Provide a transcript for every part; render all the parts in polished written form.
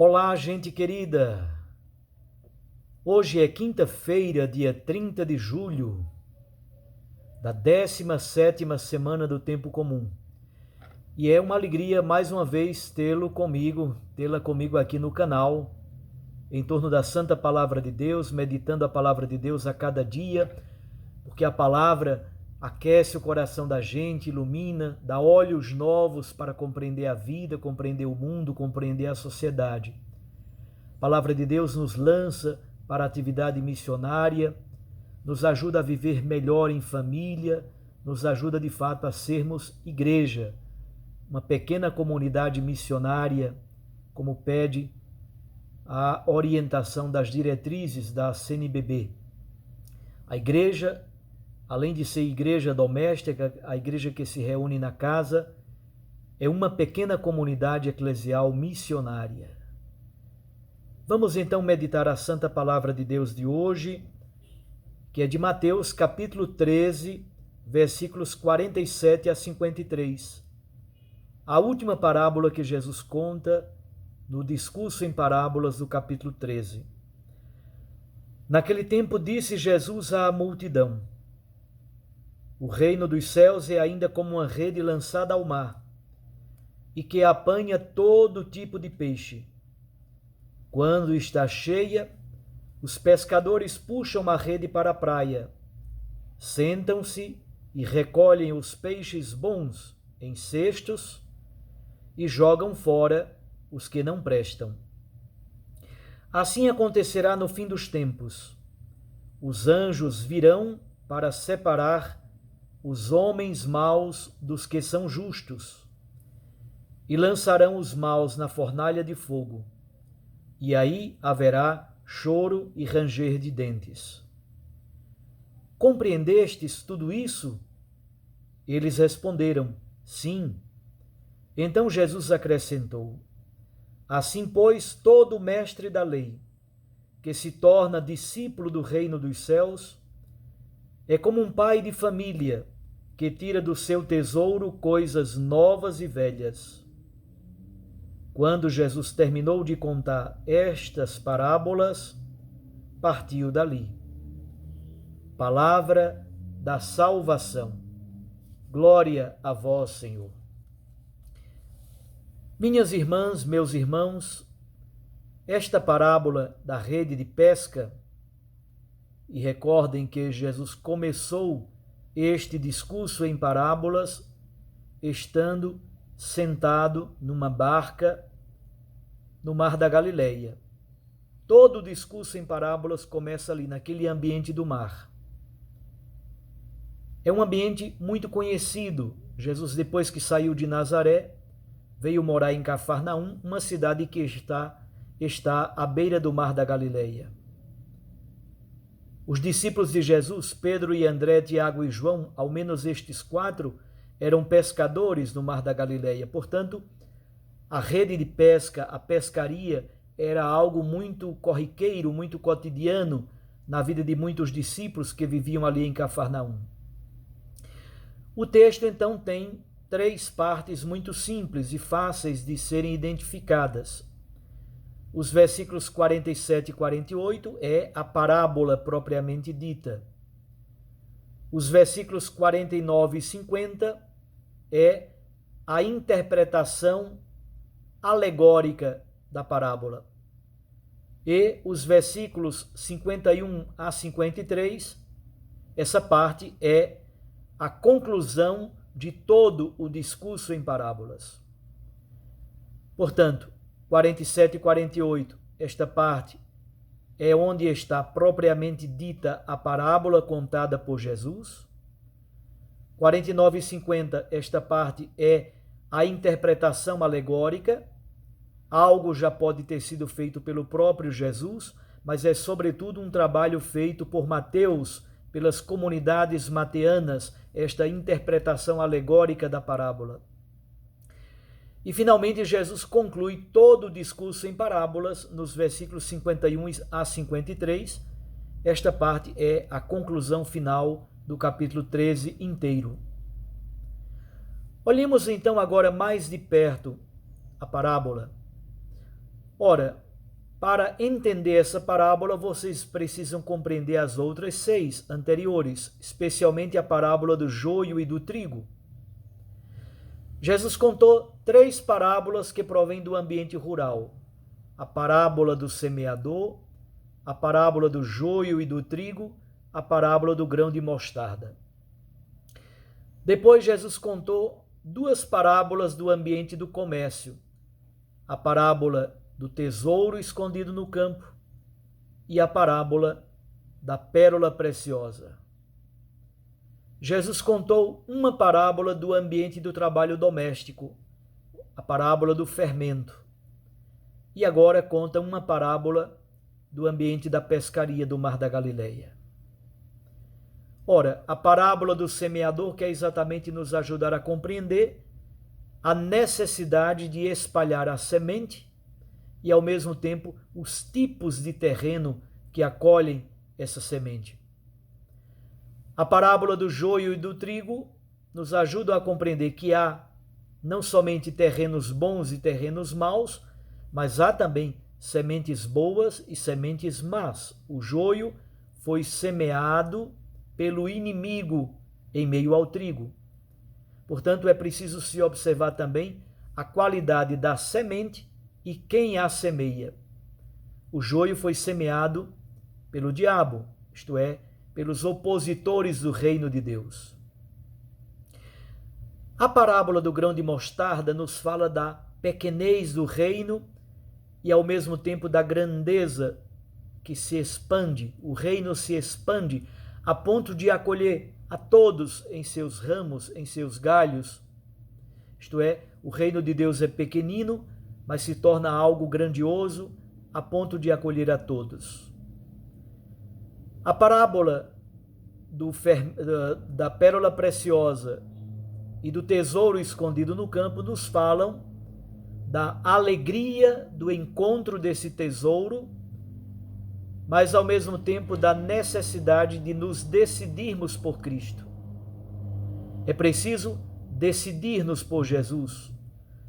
Olá, gente querida! Hoje é quinta-feira, dia 30 de julho, da 17ª semana do Tempo Comum. E é uma alegria, mais uma vez, tê-la comigo aqui no canal, em torno da Santa Palavra de Deus, meditando a Palavra de Deus a cada dia, porque a Palavra aquece o coração da gente, ilumina, dá olhos novos para compreender a vida, compreender o mundo, compreender a sociedade. A Palavra de Deus nos lança para a atividade missionária, nos ajuda a viver melhor em família, nos ajuda de fato a sermos igreja, uma pequena comunidade missionária, como pede a orientação das diretrizes da CNBB. A igreja, além de ser igreja doméstica, a igreja que se reúne na casa, é uma pequena comunidade eclesial missionária. Vamos então meditar a Santa Palavra de Deus de hoje, que é de Mateus capítulo 13, versículos 47 a 53. A última parábola que Jesus conta no discurso em parábolas do capítulo 13. Naquele tempo disse Jesus à multidão: O reino dos céus é ainda como uma rede lançada ao mar, e que apanha todo tipo de peixe. Quando está cheia, os pescadores puxam a rede para a praia, sentam-se e recolhem os peixes bons em cestos e jogam fora os que não prestam. Assim acontecerá no fim dos tempos. Os anjos virão para separar os homens maus dos que são justos e lançarão os maus na fornalha de fogo. E aí haverá choro e ranger de dentes. Compreendestes tudo isso? Eles responderam: Sim. Então Jesus acrescentou: Assim, pois, todo mestre da lei, que se torna discípulo do reino dos céus, é como um pai de família que tira do seu tesouro coisas novas e velhas. Quando Jesus terminou de contar estas parábolas, partiu dali. Palavra da salvação. Glória a vós, Senhor. Minhas irmãs, meus irmãos, esta parábola da rede de pesca, e recordem que Jesus começou este discurso em parábolas estando sentado numa barca no mar da Galileia. Todo o discurso em parábolas começa ali, naquele ambiente do mar. É um ambiente muito conhecido. Jesus, depois que saiu de Nazaré, veio morar em Cafarnaum, uma cidade que está à beira do mar da Galileia. Os discípulos de Jesus, Pedro e André, Tiago e João, ao menos estes quatro, eram pescadores no mar da Galileia. Portanto, a rede de pesca, a pescaria, era algo muito corriqueiro, muito cotidiano na vida de muitos discípulos que viviam ali em Cafarnaum. O texto, então, tem três partes muito simples e fáceis de serem identificadas. Os versículos 47 e 48 é a parábola propriamente dita. Os versículos 49 e 50 é a interpretação alegórica da parábola. E os versículos 51 a 53, essa parte é a conclusão de todo o discurso em parábolas. Portanto, 47 e 48, esta parte é onde está propriamente dita a parábola contada por Jesus. 49 e 50, esta parte é a interpretação alegórica. Algo já pode ter sido feito pelo próprio Jesus, mas é sobretudo um trabalho feito por Mateus, pelas comunidades mateanas, esta interpretação alegórica da parábola. E finalmente Jesus conclui todo o discurso em parábolas nos versículos 51 a 53. Esta parte é a conclusão final do capítulo 13 inteiro. Olhemos então agora mais de perto a parábola. Ora, para entender essa parábola, vocês precisam compreender as outras 6 anteriores, especialmente a parábola do joio e do trigo. Jesus contou 3 parábolas que provêm do ambiente rural: a parábola do semeador, a parábola do joio e do trigo, a parábola do grão de mostarda. Depois Jesus contou 2 parábolas do ambiente do comércio: a parábola do tesouro escondido no campo e a parábola da pérola preciosa. Jesus contou uma parábola do ambiente do trabalho doméstico, a parábola do fermento. E agora conta uma parábola do ambiente da pescaria do Mar da Galileia. Ora, a parábola do semeador quer exatamente nos ajudar a compreender a necessidade de espalhar a semente e, ao mesmo tempo, os tipos de terreno que acolhem essa semente. A parábola do joio e do trigo nos ajuda a compreender que há não somente terrenos bons e terrenos maus, mas há também sementes boas e sementes más. O joio foi semeado pelo inimigo em meio ao trigo. Portanto, é preciso se observar também a qualidade da semente e quem a semeia. O joio foi semeado pelo diabo, isto é, pelos opositores do reino de Deus. A parábola do grão de mostarda nos fala da pequenez do reino e, ao mesmo tempo, da grandeza que se expande. O reino se expande a ponto de acolher a todos em seus ramos, em seus galhos. Isto é, o reino de Deus é pequenino, mas se torna algo grandioso a ponto de acolher a todos. A parábola da pérola preciosa e do tesouro escondido no campo nos falam da alegria do encontro desse tesouro, mas ao mesmo tempo da necessidade de nos decidirmos por Cristo. É preciso decidir-nos por Jesus,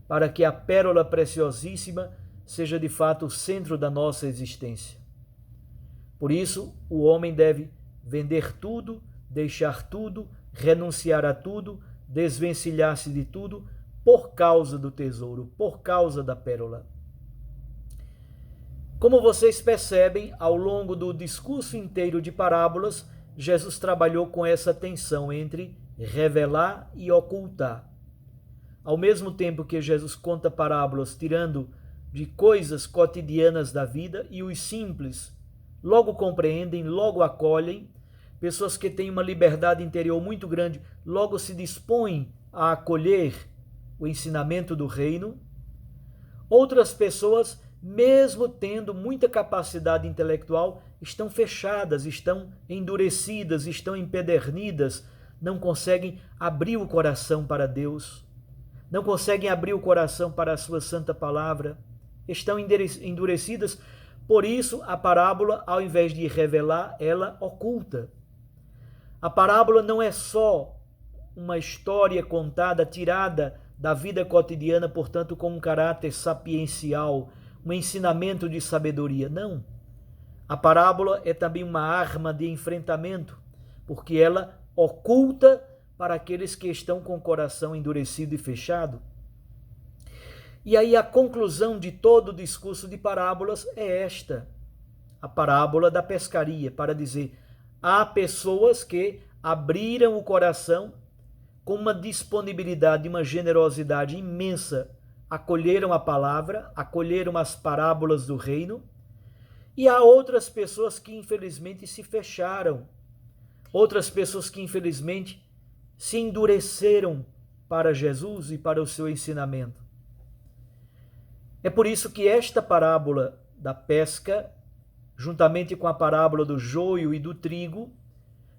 para que a pérola preciosíssima seja de fato o centro da nossa existência. Por isso, o homem deve vender tudo, deixar tudo, renunciar a tudo, desvencilhar-se de tudo, por causa do tesouro, por causa da pérola. Como vocês percebem, ao longo do discurso inteiro de parábolas, Jesus trabalhou com essa tensão entre revelar e ocultar. Ao mesmo tempo que Jesus conta parábolas tirando de coisas cotidianas da vida, e os simples logo compreendem, logo acolhem, pessoas que têm uma liberdade interior muito grande logo se dispõem a acolher o ensinamento do reino. Outras pessoas, mesmo tendo muita capacidade intelectual, estão fechadas, estão endurecidas, estão empedernidas, não conseguem abrir o coração para Deus, não conseguem abrir o coração para a sua santa palavra, estão endurecidas. Por isso, a parábola, ao invés de revelar, ela oculta. A parábola não é só uma história contada, tirada da vida cotidiana, portanto, com um caráter sapiencial, um ensinamento de sabedoria. Não. A parábola é também uma arma de enfrentamento, porque ela oculta para aqueles que estão com o coração endurecido e fechado. E aí a conclusão de todo o discurso de parábolas é esta, a parábola da pescaria, para dizer, há pessoas que abriram o coração com uma disponibilidade, uma generosidade imensa, acolheram a palavra, acolheram as parábolas do reino, e há outras pessoas que infelizmente se fecharam, outras pessoas que infelizmente se endureceram para Jesus e para o seu ensinamento. É por isso que esta parábola da pesca, juntamente com a parábola do joio e do trigo,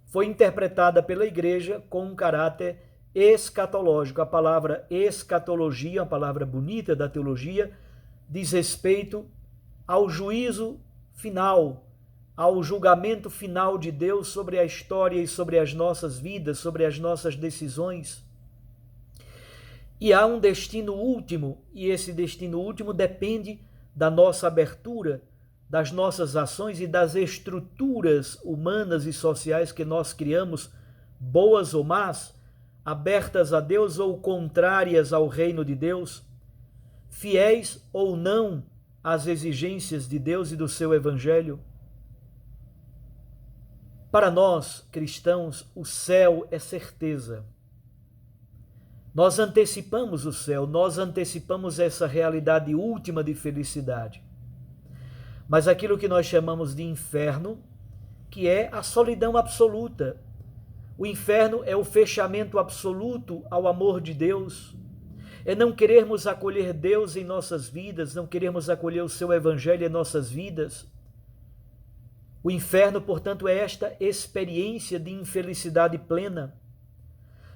foi interpretada pela igreja com um caráter escatológico. A palavra escatologia, uma palavra bonita da teologia, diz respeito ao juízo final, ao julgamento final de Deus sobre a história e sobre as nossas vidas, sobre as nossas decisões. E há um destino último, e esse destino último depende da nossa abertura, das nossas ações e das estruturas humanas e sociais que nós criamos, boas ou más, abertas a Deus ou contrárias ao reino de Deus, fiéis ou não às exigências de Deus e do seu evangelho. Para nós, cristãos, o céu é certeza. Nós antecipamos o céu, nós antecipamos essa realidade última de felicidade. Mas aquilo que nós chamamos de inferno, que é a solidão absoluta. O inferno é o fechamento absoluto ao amor de Deus. É não querermos acolher Deus em nossas vidas, não querermos acolher o seu evangelho em nossas vidas. O inferno, portanto, é esta experiência de infelicidade plena.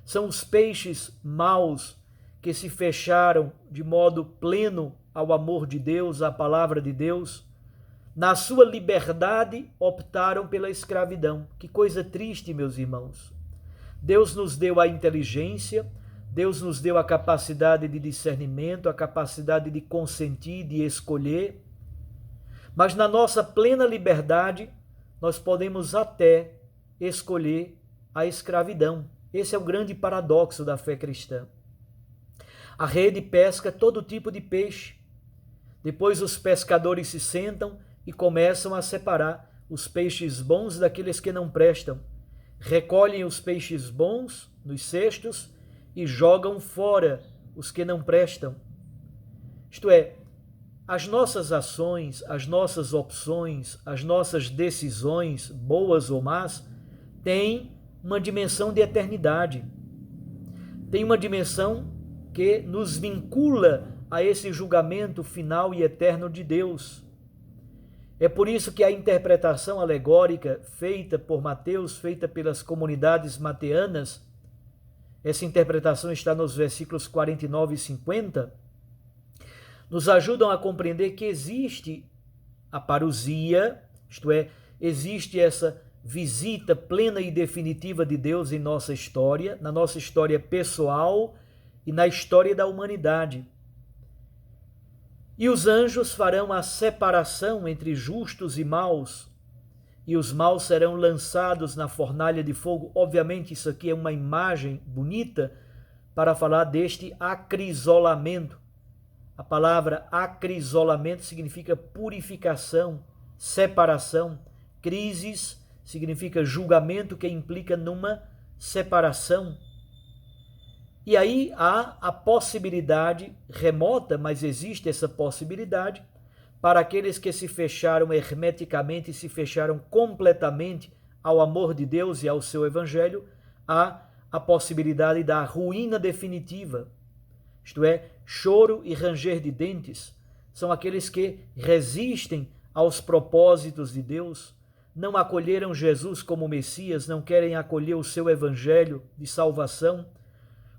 São os peixes maus que se fecharam de modo pleno ao amor de Deus, à palavra de Deus. Na sua liberdade, optaram pela escravidão. Que coisa triste, meus irmãos. Deus nos deu a inteligência, Deus nos deu a capacidade de discernimento, a capacidade de consentir, de escolher. Mas na nossa plena liberdade, nós podemos até escolher a escravidão. Esse é o grande paradoxo da fé cristã. A rede pesca todo tipo de peixe. Depois os pescadores se sentam e começam a separar os peixes bons daqueles que não prestam. Recolhem os peixes bons nos cestos e jogam fora os que não prestam. Isto é, as nossas ações, as nossas opções, as nossas decisões, boas ou más, têm uma dimensão de eternidade. Tem uma dimensão que nos vincula a esse julgamento final e eterno de Deus. É por isso que a interpretação alegórica feita por Mateus, feita pelas comunidades mateanas, essa interpretação está nos versículos 49 e 50, nos ajudam a compreender que existe a parousia, isto é, existe essa visita plena e definitiva de Deus em nossa história, na nossa história pessoal e na história da humanidade. E os anjos farão a separação entre justos e maus, e os maus serão lançados na fornalha de fogo. Obviamente, isso aqui é uma imagem bonita para falar deste acrisolamento. A palavra acrisolamento significa purificação, separação. Crises significa julgamento que implica numa separação. E aí há a possibilidade remota, mas existe essa possibilidade, para aqueles que se fecharam hermeticamente e se fecharam completamente ao amor de Deus e ao seu evangelho, há a possibilidade da ruína definitiva. Isto é, choro e ranger de dentes. São aqueles que resistem aos propósitos de Deus, não acolheram Jesus como Messias, não querem acolher o seu evangelho de salvação.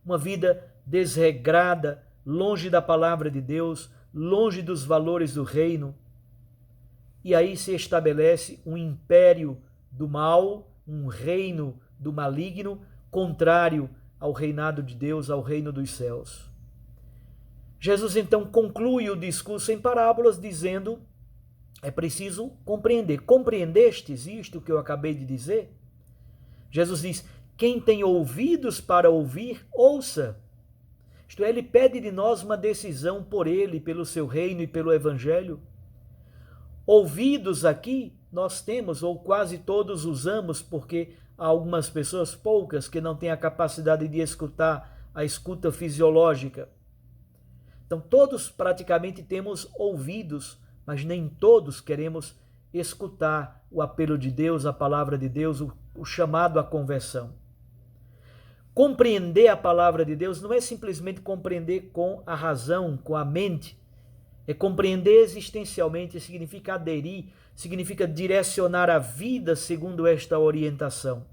Uma vida desregrada, longe da palavra de Deus, longe dos valores do reino. E aí se estabelece um império do mal, um reino do maligno, contrário ao reinado de Deus, ao reino dos céus. Jesus então conclui o discurso em parábolas dizendo: é preciso compreender. Compreendestes isto que eu acabei de dizer? Jesus diz: quem tem ouvidos para ouvir, ouça. Isto é, ele pede de nós uma decisão por ele, pelo seu reino e pelo evangelho. Ouvidos aqui nós temos, ou quase todos usamos, porque há algumas pessoas, poucas, que não têm a capacidade de escutar, a escuta fisiológica. Então todos praticamente temos ouvidos, mas nem todos queremos escutar o apelo de Deus, a palavra de Deus, o chamado à conversão. Compreender a palavra de Deus não é simplesmente compreender com a razão, com a mente. É compreender existencialmente, significa aderir, significa direcionar a vida segundo esta orientação.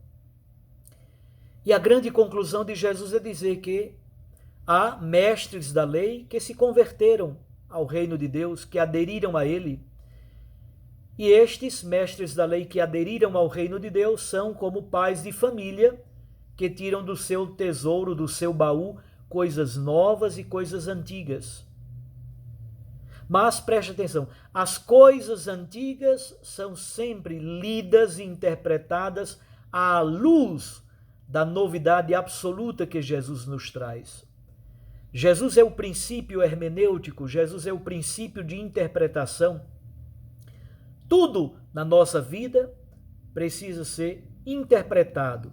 E a grande conclusão de Jesus é dizer que há mestres da lei que se converteram ao reino de Deus, que aderiram a ele. E estes mestres da lei que aderiram ao reino de Deus são como pais de família que tiram do seu tesouro, do seu baú, coisas novas e coisas antigas. Mas preste atenção, as coisas antigas são sempre lidas e interpretadas à luz da novidade absoluta que Jesus nos traz. Jesus é o princípio hermenêutico, Jesus é o princípio de interpretação. Tudo na nossa vida precisa ser interpretado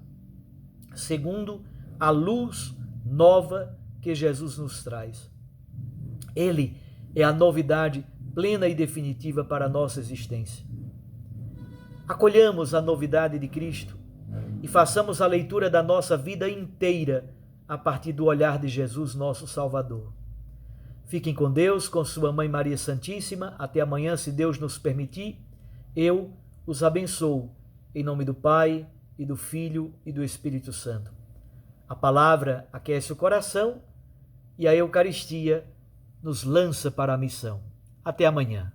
segundo a luz nova que Jesus nos traz. Ele é a novidade plena e definitiva para a nossa existência. Acolhamos a novidade de Cristo e façamos a leitura da nossa vida inteira a partir do olhar de Jesus, nosso Salvador. Fiquem com Deus, com sua Mãe Maria Santíssima. Até amanhã, se Deus nos permitir. Eu os abençoo, em nome do Pai, e do Filho e do Espírito Santo. A palavra aquece o coração e a Eucaristia nos lança para a missão. Até amanhã.